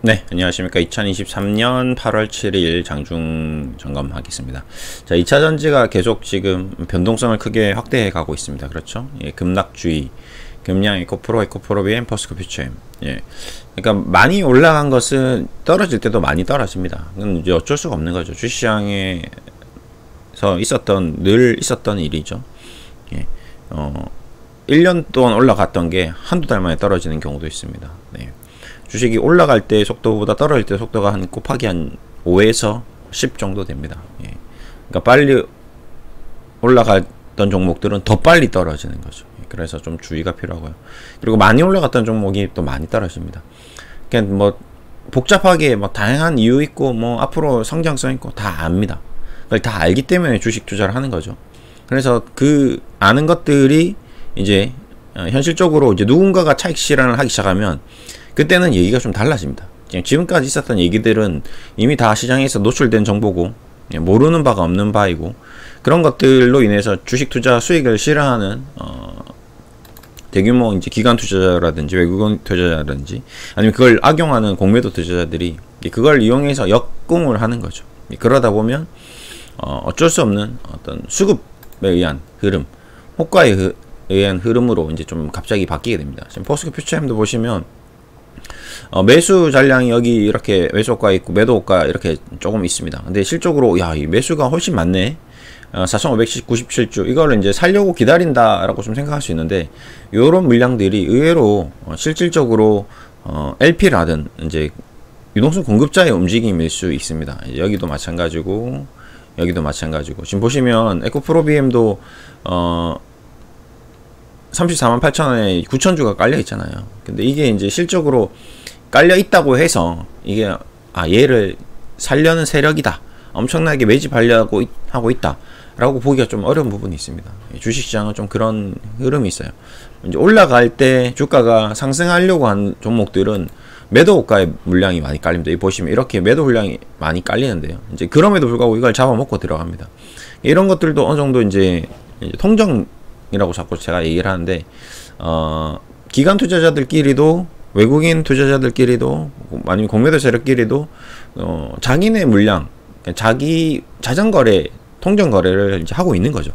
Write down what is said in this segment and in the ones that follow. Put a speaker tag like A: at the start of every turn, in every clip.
A: 네, 안녕하십니까. 2023년 8월 7일 장중 점검하겠습니다. 자, 2차 전지가 계속 지금 변동성을 크게 확대해 가고 있습니다. 그렇죠? 예, 급락주의, 금양, 에코프로, BM, 포스코 퓨처엠. 예. 그러니까 많이 올라간 것은 떨어질 때도 많이 떨어집니다. 그건 이제 어쩔 수가 없는 거죠. 주시장에서 늘 있었던 일이죠. 예. 1년 동안 올라갔던 게 한두 달 만에 떨어지는 경우도 있습니다. 네. 주식이 올라갈 때 속도보다 떨어질 때 속도가 한 곱하기 한 5에서 10 정도 됩니다. 예. 그러니까 빨리 올라갔던 종목들은 더 빨리 떨어지는 거죠. 예. 그래서 좀 주의가 필요하고요. 그리고 많이 올라갔던 종목이 또 많이 떨어집니다. 그러니까 뭐 복잡하게 뭐 다양한 이유 있고 뭐 앞으로 성장성 있고 다 압니다. 그걸 다 알기 때문에 주식 투자를 하는 거죠. 그래서 그 아는 것들이 이제 현실적으로 이제 누군가가 차익 실현을 하기 시작하면 그때는 얘기가 좀 달라집니다. 지금까지 있었던 얘기들은 이미 다 시장에서 노출된 정보고 모르는 바가 없는 바이고 그런 것들로 인해서 주식 투자 수익을 실현하는 대규모 이제 기관 투자자라든지 외국인 투자자라든지 아니면 그걸 악용하는 공매도 투자자들이 그걸 이용해서 역공을 하는 거죠. 그러다 보면 어쩔 수 없는 어떤 수급에 의한 흐름, 호가에 의한 흐름으로 이제 좀 갑자기 바뀌게 됩니다. 지금 포스코 퓨처엠도 보시면 매수 잔량이 여기 이렇게 매수호가 있고 매도호가 이렇게 조금 있습니다. 근데 실적으로 야, 이 매수가 훨씬 많네. 4,597주 이거를 이제 살려고 기다린다라고 좀 생각할 수 있는데 요런 물량들이 의외로 실질적으로 LP라든 이제 유동성 공급자의 움직임일 수 있습니다. 여기도 마찬가지고 여기도 마찬가지고 지금 보시면 에코프로 BM도 348,000원에 9,000주가 깔려 있잖아요. 근데 이게 이제 실적으로 깔려 있다고 해서 이게 얘를 살려는 세력이다, 엄청나게 매집하려고 하고 있다 라고 보기가 좀 어려운 부분이 있습니다. 주식시장은 좀 그런 흐름이 있어요. 이제 올라갈 때 주가가 상승하려고 한 종목들은 매도 호가의 물량이 많이 깔립니다. 이 보시면 이렇게 매도 물량이 많이 깔리는데요. 이제 그럼에도 불구하고 이걸 잡아먹고 들어갑니다. 이런 것들도 어느 정도 이제 통정이라고 자꾸 제가 얘기를 하는데 기관 투자자들끼리도 외국인 투자자들끼리도 아니면 공매도 세력끼리도 자기네 물량, 자기 자전거래, 통정거래를 이제 하고 있는 거죠.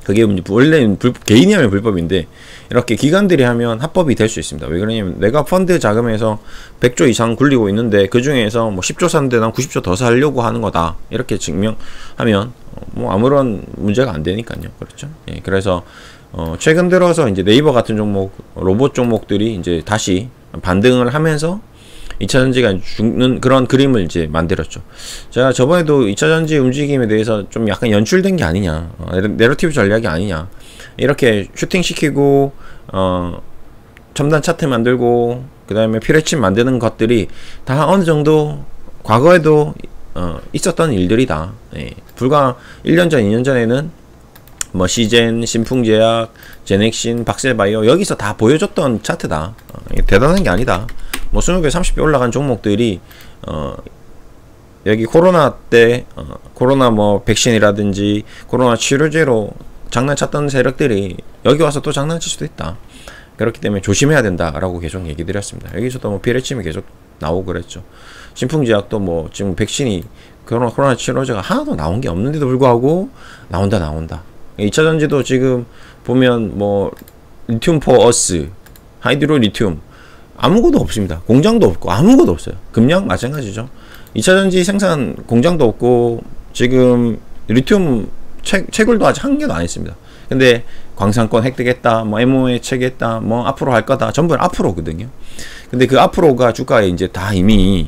A: 그게 원래는 개인이 하면 불법인데 이렇게 기관들이 하면 합법이 될 수 있습니다. 왜 그러냐면 내가 펀드 자금에서 100조 이상 굴리고 있는데 그 중에서 뭐 10조 샀는데 난 90조 더 살려고 하는 거다, 이렇게 증명하면 뭐 아무런 문제가 안 되니까요. 그렇죠? 예, 그래서 최근 들어서 이제 네이버 같은 종목, 로봇 종목들이 이제 다시 반등을 하면서 2차전지가 죽는 그런 그림을 이제 만들었죠. 제가 저번에도 2차전지 움직임에 대해서 좀 약간 연출된 게 아니냐, 내러티브 전략이 아니냐, 이렇게 슈팅시키고 첨단 차트 만들고 그 다음에 피레침 만드는 것들이 다 어느 정도 과거에도 있었던 일들이다. 예. 불과 1년 전, 2년 전에는 뭐 시젠, 신풍제약, 제넥신, 박셀바이오 여기서 다 보여줬던 차트다. 대단한 게 아니다. 뭐 20배, 30배 올라간 종목들이 여기 코로나 때 코로나 뭐 백신이라든지 코로나 치료제로 장난쳤던 세력들이 여기 와서 또 장난칠 수도 있다. 그렇기 때문에 조심해야 된다라고 계속 얘기 드렸습니다. 여기서도 뭐 비례침이 계속 나오고 그랬죠. 신풍제약도 뭐 지금 백신이 코로나 치료제가 하나도 나온 게 없는데도 불구하고 나온다. 2차전지도 지금 보면 뭐 리튬 포어스, 하이드로 리튬 아무것도 없습니다. 공장도 없고 아무것도 없어요. 금량 마찬가지죠. 2차전지 생산 공장도 없고 지금 리튬 채굴도 아직 한 개도 안 했습니다. 근데 광산권 획득했다, 뭐 MOA 체결했다, 뭐 앞으로 할 거다, 전부 앞으로거든요. 근데 그 앞으로가 주가에 이제 다 이미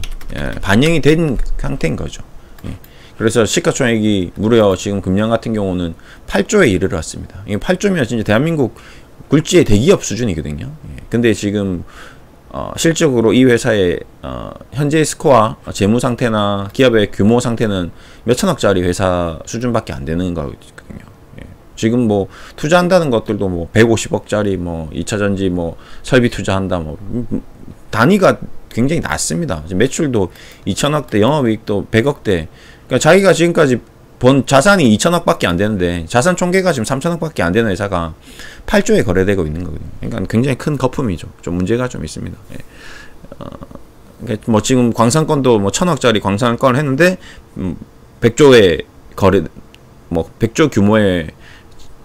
A: 반영이 된 상태인 거죠. 그래서 시가총액이 무려 지금 금년 같은 경우는 8조에 이르렀습니다. 이게 8조면 진짜 대한민국 굴지의 대기업 수준이거든요. 근데 지금 실적으로 이 회사의 현재 스코어, 재무 상태나 기업의 규모 상태는 몇천억짜리 회사 수준밖에 안 되는 거거든요. 지금 뭐 투자한다는 것들도 뭐 150억짜리 뭐 2차전지 뭐 설비 투자한다, 뭐 단위가 굉장히 낮습니다. 매출도 2천억대, 영업이익도 100억대. 그러니까 자기가 지금까지 본 자산이 2천억밖에 안 되는데 자산 총계가 지금 3천억밖에 안 되는 회사가 8조에 거래되고 있는 거거든요. 그러니까 굉장히 큰 거품이죠. 좀 문제가 좀 있습니다. 뭐 지금 광산권도 뭐 1000억짜리 광산권을 했는데 100조의 거래, 뭐 100조 규모의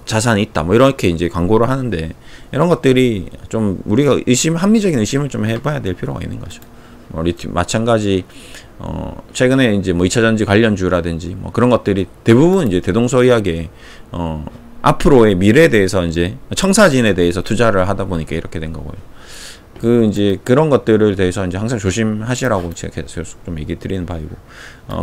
A: 자산이 있다, 뭐 이렇게 이제 광고를 하는데, 이런 것들이 좀 우리가 합리적인 의심을 좀 해봐야 될 필요가 있는 거죠. 마찬가지 최근에 이제 뭐 2차전지 관련주라든지 뭐 그런 것들이 대부분 이제 대동소이하게 앞으로의 미래에 대해서 이제 청사진에 대해서 투자를 하다 보니까 이렇게 된 거고요. 이제 그런 것들을 대해서 이제 항상 조심하시라고 제가 계속 좀 얘기 드리는 바이고,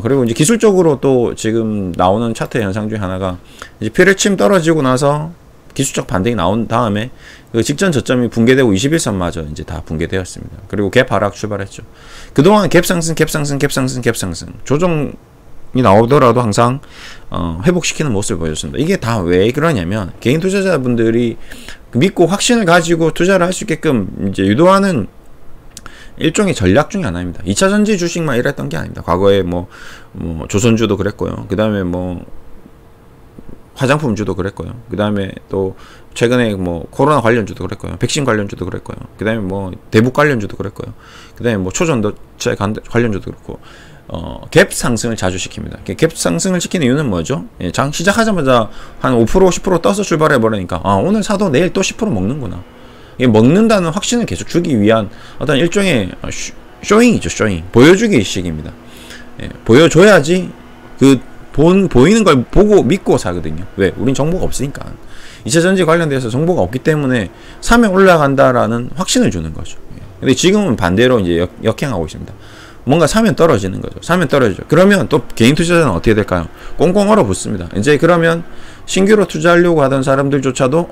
A: 그리고 이제 기술적으로 또 지금 나오는 차트 현상 중에 하나가, 이제 피레침 떨어지고 나서 기술적 반등이 나온 다음에 그 직전 저점이 붕괴되고 21선마저 이제 다 붕괴되었습니다. 그리고 갭 하락 출발했죠. 그동안 갭 상승, 갭 상승, 갭 상승, 갭 상승, 조정이 나오더라도 항상 회복시키는 모습을 보여줬습니다. 이게 다 왜 그러냐면, 개인 투자자분들이 믿고 확신을 가지고 투자를 할 수 있게끔 이제 유도하는 일종의 전략 중에 하나입니다. 2차전지 주식만 이랬던 게 아닙니다. 과거에 뭐 조선주도 그랬고요. 그 다음에 뭐 화장품주도 그랬고요. 그 다음에 또 최근에 뭐 코로나 관련주도 그랬고요. 백신 관련주도 그랬고요. 그 다음에 뭐 대북 관련주도 그랬고요. 그 다음에 뭐 초전도체 관련주도 그렇고, 갭 상승을 자주 시킵니다. 갭 상승을 시키는 이유는 뭐죠? 장 시작하자마자 한 5%, 10% 떠서 출발해 버리니까, 오늘 사도 내일 또 10% 먹는구나. 이게 먹는다는 확신을 계속 주기 위한 어떤 일종의 쇼잉이죠, 쇼잉. 보여주기 식입니다. 보여줘야지 보이는 걸 보고 믿고 사거든요. 왜? 우린 정보가 없으니까. 2차전지 관련돼서 정보가 없기 때문에 사면 올라간다라는 확신을 주는 거죠. 근데 지금은 반대로 이제 역행하고 있습니다. 뭔가 사면 떨어지는 거죠. 사면 떨어지죠. 그러면 또 개인 투자자는 어떻게 될까요? 꽁꽁 얼어붙습니다. 이제 그러면 신규로 투자하려고 하던 사람들조차도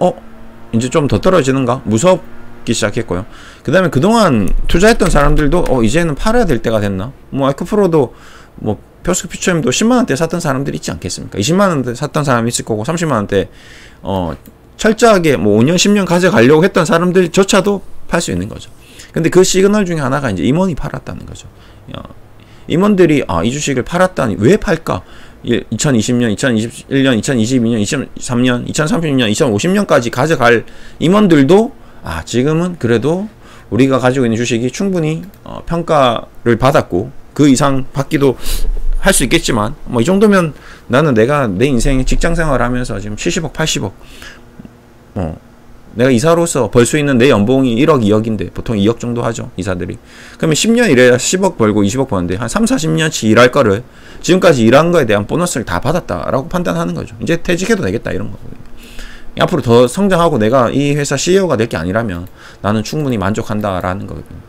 A: 이제 좀 더 떨어지는가? 무섭기 시작했고요. 그 다음에 그동안 투자했던 사람들도 이제는 팔아야 될 때가 됐나? 뭐 에크프로도 뭐 표스크 퓨처엠도 10만원대 샀던 사람들이 있지 않겠습니까? 20만원대 샀던 사람이 있을 거고, 30만원대 철저하게 뭐 5년 10년 가져가려고 했던 사람들조차도 팔 수 있는 거죠. 근데 그 시그널 중에 하나가 이제 임원이 팔았다는 거죠. 임원들이 이 주식을 팔았다니 왜 팔까? 2020년, 2021년, 2022년, 2023년, 2030년, 2050년까지 가져갈 임원들도 지금은 그래도 우리가 가지고 있는 주식이 충분히 평가를 받았고 그 이상 받기도 할 수 있겠지만, 뭐 이 정도면 나는 내가 내 인생 직장 생활을 하면서 지금 70억, 80억, 내가 이사로서 벌 수 있는 내 연봉이 1억, 2억인데 보통 2억 정도 하죠, 이사들이. 그러면 10년 일해야 10억 벌고 20억 버는데 한 3, 40년치 일할 거를 지금까지 일한 거에 대한 보너스를 다 받았다라고 판단하는 거죠. 이제 퇴직해도 되겠다, 이런 거거든요. 앞으로 더 성장하고 내가 이 회사 CEO가 될 게 아니라면 나는 충분히 만족한다라는 거거든요.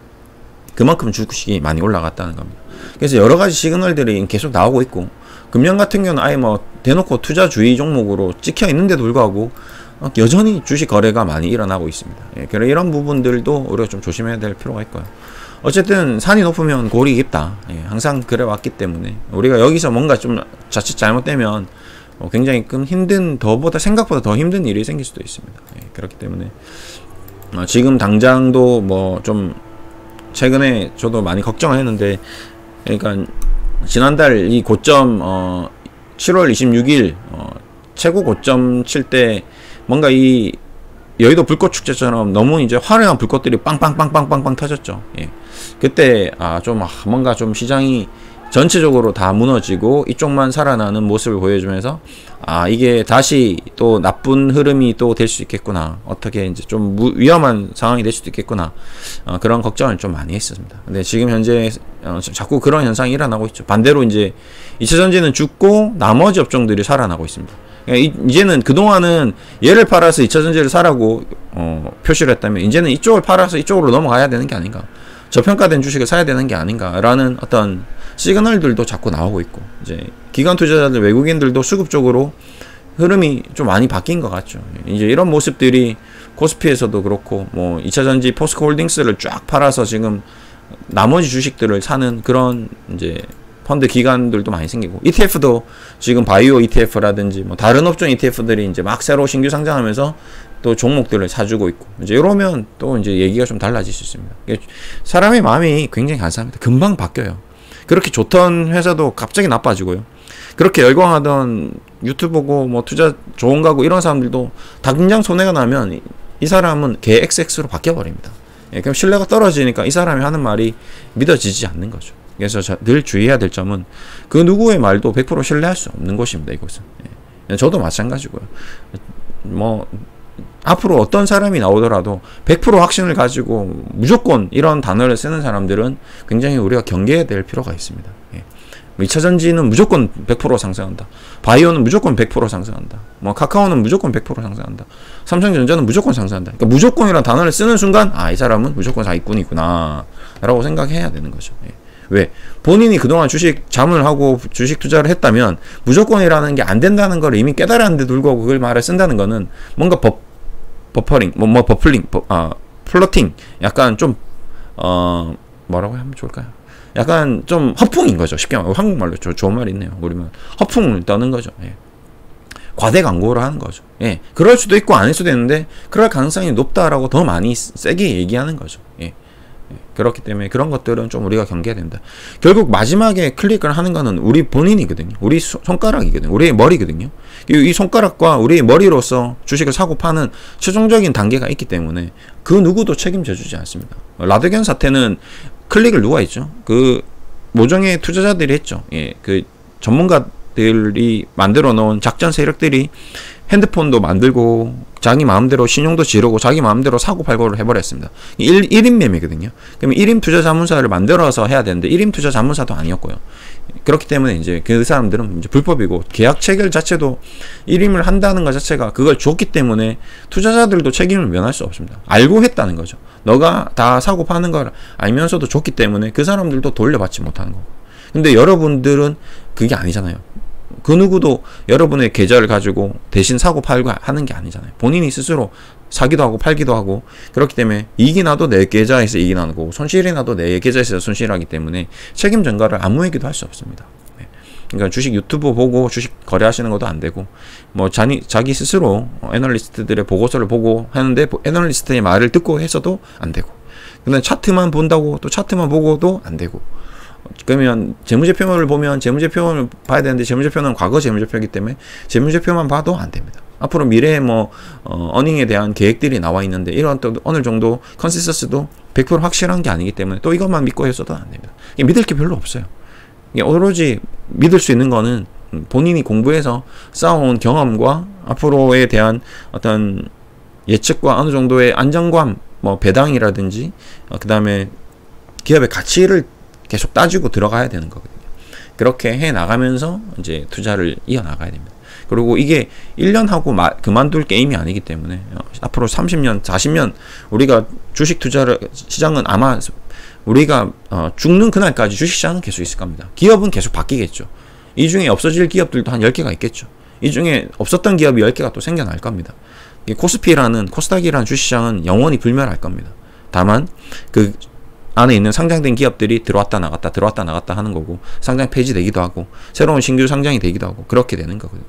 A: 그만큼 주식이 많이 올라갔다는 겁니다. 그래서 여러 가지 시그널들이 계속 나오고 있고, 금년 같은 경우는 아예 뭐 대놓고 투자주의 종목으로 찍혀 있는데도 불구하고 여전히 주식 거래가 많이 일어나고 있습니다. 그래서 이런 부분들도 우리가 좀 조심해야 될 필요가 있고요. 어쨌든 산이 높으면 골이 깊다. 항상 그래 왔기 때문에 우리가 여기서 뭔가 좀 자칫 잘못되면 굉장히 생각보다 더 힘든 일이 생길 수도 있습니다. 그렇기 때문에 지금 당장도 뭐 좀 최근에 저도 많이 걱정을 했는데, 그러니까 지난달 이 고점 7월 26일 최고 고점 칠 때 뭔가 이 여의도 불꽃 축제처럼 너무 이제 화려한 불꽃들이 빵빵빵빵빵빵 터졌죠. 그때 뭔가 좀 시장이 전체적으로 다 무너지고 이쪽만 살아나는 모습을 보여주면서 이게 다시 또 나쁜 흐름이 또 될 수 있겠구나, 어떻게 이제 좀 위험한 상황이 될 수도 있겠구나, 그런 걱정을 좀 많이 했습니다. 근데 지금 현재 자꾸 그런 현상이 일어나고 있죠. 반대로 이제 2차전지는 죽고 나머지 업종들이 살아나고 있습니다. 이제는 그동안은 얘를 팔아서 2차전지를 사라고 표시를 했다면, 이제는 이쪽을 팔아서 이쪽으로 넘어가야 되는 게 아닌가, 저평가된 주식을 사야 되는 게 아닌가라는 어떤 시그널들도 자꾸 나오고 있고, 이제 기관 투자자들, 외국인들도 수급적으로 흐름이 좀 많이 바뀐 것 같죠. 이제 이런 모습들이 코스피에서도 그렇고, 뭐 2차전지 포스코 홀딩스를 쫙 팔아서 지금 나머지 주식들을 사는 그런 이제 펀드 기관들도 많이 생기고, ETF도 지금 바이오 ETF라든지 뭐 다른 업종 ETF들이 이제 막 새로 신규 상장하면서 또 종목들을 사주고 있고, 이제 이러면 또 이제 얘기가 좀 달라질 수 있습니다. 사람의 마음이 굉장히 간사합니다. 금방 바뀌어요. 그렇게 좋던 회사도 갑자기 나빠지고요. 그렇게 열광하던 유튜버고 뭐 투자 좋은 가고 이런 사람들도 당장 손해가 나면 이 사람은 개 XX로 바뀌어 버립니다. 예, 그럼 신뢰가 떨어지니까 이 사람이 하는 말이 믿어지지 않는 거죠. 그래서 늘 주의해야 될 점은 그 누구의 말도 100% 신뢰할 수 없는 것입니다. 이것은. 예. 저도 마찬가지고요. 뭐 앞으로 어떤 사람이 나오더라도 100% 확신을 가지고 무조건 이런 단어를 쓰는 사람들은 굉장히 우리가 경계해야 될 필요가 있습니다. 예. 2차 전지는 무조건 100% 상승한다. 바이오는 무조건 100% 상승한다. 뭐 카카오는 무조건 100% 상승한다. 삼성전자는 무조건 상승한다. 그러니까 무조건이라는 단어를 쓰는 순간 이 사람은 무조건 사기꾼이구나 라고 생각해야 되는 거죠. 예. 왜? 본인이 그동안 주식 잠을 하고 주식 투자를 했다면 무조건이라는 게 안 된다는 걸 이미 깨달았는데 불구하고 그걸 말을 쓴다는 거는 뭔가 버퍼링, 버플링, 플러팅, 약간 좀, 뭐라고 하면 좋을까요? 약간 좀 허풍인 거죠. 쉽게 말하면. 한국말로 좋은 말이 있네요. 우리말. 허풍을 떠는 거죠. 예. 과대 광고를 하는 거죠. 예. 그럴 수도 있고 아닐 수도 있는데, 그럴 가능성이 높다라고 더 많이 세게 얘기하는 거죠. 예. 그렇기 때문에 그런 것들은 좀 우리가 경계해야 된다. 결국 마지막에 클릭을 하는 거는 우리 본인이거든요. 우리 손가락이거든요. 우리의 머리거든요. 이 손가락과 우리의 머리로서 주식을 사고 파는 최종적인 단계가 있기 때문에 그 누구도 책임져 주지 않습니다. 라드견 사태는 클릭을 누가 했죠? 그 모종의 투자자들이 했죠. 예, 그 전문가들이 만들어 놓은 작전 세력들이 핸드폰도 만들고 자기 마음대로 신용도 지르고 자기 마음대로 사고 팔고를 해버렸습니다. 1인 매매거든요. 그러면 1인 투자 자문사를 만들어서 해야 되는데 1인 투자 자문사도 아니었고요. 그렇기 때문에 이제 그 사람들은 이제 불법이고 계약 체결 자체도 1인을 한다는 것 자체가 그걸 줬기 때문에 투자자들도 책임을 면할 수 없습니다. 알고 했다는 거죠. 너가 다 사고 파는 걸 알면서도 줬기 때문에 그 사람들도 돌려받지 못하는 거고. 근데 여러분들은 그게 아니잖아요. 그 누구도 여러분의 계좌를 가지고 대신 사고 팔고 하는 게 아니잖아요. 본인이 스스로 사기도 하고 팔기도 하고 그렇기 때문에 이익이 나도 내 계좌에서 이익이 나는 거고 손실이 나도 내 계좌에서 손실하기 때문에 책임 전가를 아무에게도 할 수 없습니다. 네. 그러니까 주식 유튜브 보고 주식 거래하시는 것도 안 되고 뭐 자기 스스로 애널리스트들의 보고서를 보고 하는데 애널리스트의 말을 듣고 해서도 안 되고 근데 차트만 본다고 또 차트만 보고도 안 되고 그러면 재무제표를 보면 재무제표를 봐야 되는데 재무제표는 과거 재무제표이기 때문에 재무제표만 봐도 안 됩니다. 앞으로 미래에 뭐 어닝에 대한 계획들이 나와 있는데 이런 또 어느 정도 컨센서스도 100% 확실한 게 아니기 때문에 또 이것만 믿고 해서도 안 됩니다. 믿을 게 별로 없어요. 오로지 믿을 수 있는 거는 본인이 공부해서 쌓아온 경험과 앞으로에 대한 어떤 예측과 어느 정도의 안정감, 뭐 배당이라든지 그 다음에 기업의 가치를 계속 따지고 들어가야 되는 거거든요. 그렇게 해 나가면서 이제 투자를 이어 나가야 됩니다. 그리고 이게 1년 하고 그만둘 게임이 아니기 때문에 앞으로 30년, 40년 우리가 주식 투자를 시장은 아마 우리가 죽는 그날까지 주식 시장은 계속 있을 겁니다. 기업은 계속 바뀌겠죠. 이 중에 없어질 기업들도 한 10개가 있겠죠. 이 중에 없었던 기업이 10개가 또 생겨날 겁니다. 코스닥이라는 주식시장은 영원히 불멸할 겁니다. 다만 그 안에 있는 상장된 기업들이 들어왔다 나갔다 하는 거고 상장 폐지되기도 하고 새로운 신규 상장이 되기도 하고 그렇게 되는 거거든요.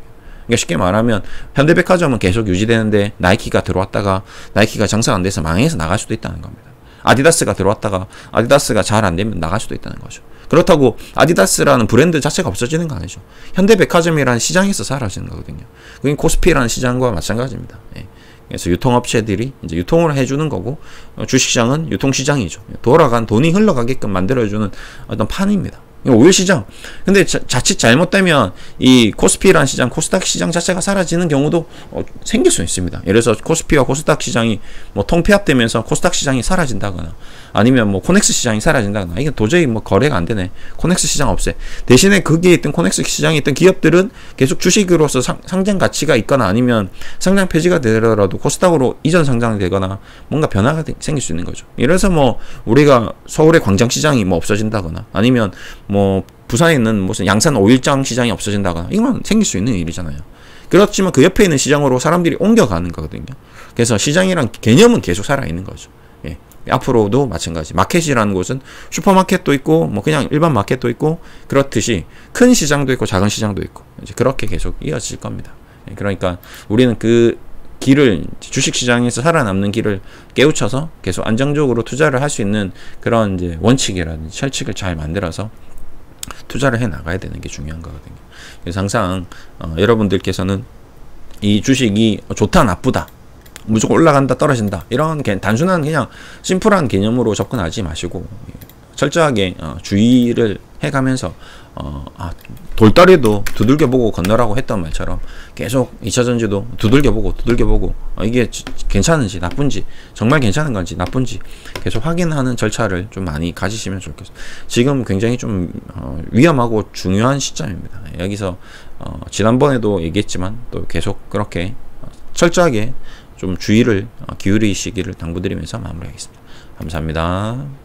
A: 그러니까 쉽게 말하면 현대백화점은 계속 유지되는데 나이키가 들어왔다가 나이키가 장사 안 돼서 망해서 나갈 수도 있다는 겁니다. 아디다스가 들어왔다가 아디다스가 잘 안 되면 나갈 수도 있다는 거죠. 그렇다고 아디다스라는 브랜드 자체가 없어지는 거 아니죠. 현대백화점이라는 시장에서 사라지는 거거든요. 그게 코스피라는 시장과 마찬가지입니다. 예. 그래서 유통업체들이 이제 유통을 해주는 거고 주식시장은 유통시장이죠. 돌아간 돈이 흘러가게끔 만들어주는 어떤 판입니다. 오일시장. 근데 자칫 잘못되면 이 코스피라는 시장, 코스닥 시장 자체가 사라지는 경우도 생길 수 있습니다. 예를 들어서 코스피와 코스닥 시장이 뭐 통폐합되면서 코스닥 시장이 사라진다거나 아니면 뭐 코넥스 시장이 사라진다거나 이게 도저히 뭐 거래가 안 되네. 코넥스 시장 없애. 대신에 거기에 있던 코넥스 시장에 있던 기업들은 계속 주식으로서 상장 가치가 있거나 아니면 상장 폐지가 되더라도 코스닥으로 이전 상장이 되거나 뭔가 변화가 생길 수 있는 거죠. 예를 들어서 뭐 우리가 서울의 광장 시장이 뭐 없어진다거나 아니면 뭐 부산에 있는 무슨 양산 오일장 시장이 없어진다거나 이건 생길 수 있는 일이잖아요. 그렇지만 그 옆에 있는 시장으로 사람들이 옮겨가는 거거든요. 그래서 시장이란 개념은 계속 살아있는 거죠. 예. 앞으로도 마찬가지. 마켓이라는 곳은 슈퍼마켓도 있고 뭐 그냥 일반 마켓도 있고 그렇듯이 큰 시장도 있고 작은 시장도 있고 이제 그렇게 계속 이어질 겁니다. 예. 그러니까 우리는 그 길을 주식시장에서 살아남는 길을 깨우쳐서 계속 안정적으로 투자를 할 수 있는 그런 이제 원칙이라든지 철칙을 잘 만들어서 투자를 해 나가야 되는 게 중요한 거거든요. 그래서 항상 여러분들께서는 이 주식이 좋다 나쁘다 무조건 올라간다 떨어진다 이런 단순한 그냥 심플한 개념으로 접근하지 마시고 철저하게 주의를 해가면서 돌다리도 두들겨보고 건너라고 했던 말처럼 계속 2차전지도 두들겨보고 이게 괜찮은지 나쁜지 정말 괜찮은 건지 나쁜지 계속 확인하는 절차를 좀 많이 가지시면 좋겠어요. 지금 굉장히 좀 위험하고 중요한 시점입니다. 여기서 지난번에도 얘기했지만 또 계속 그렇게 철저하게 좀 주의를 기울이시기를 당부드리면서 마무리하겠습니다. 감사합니다.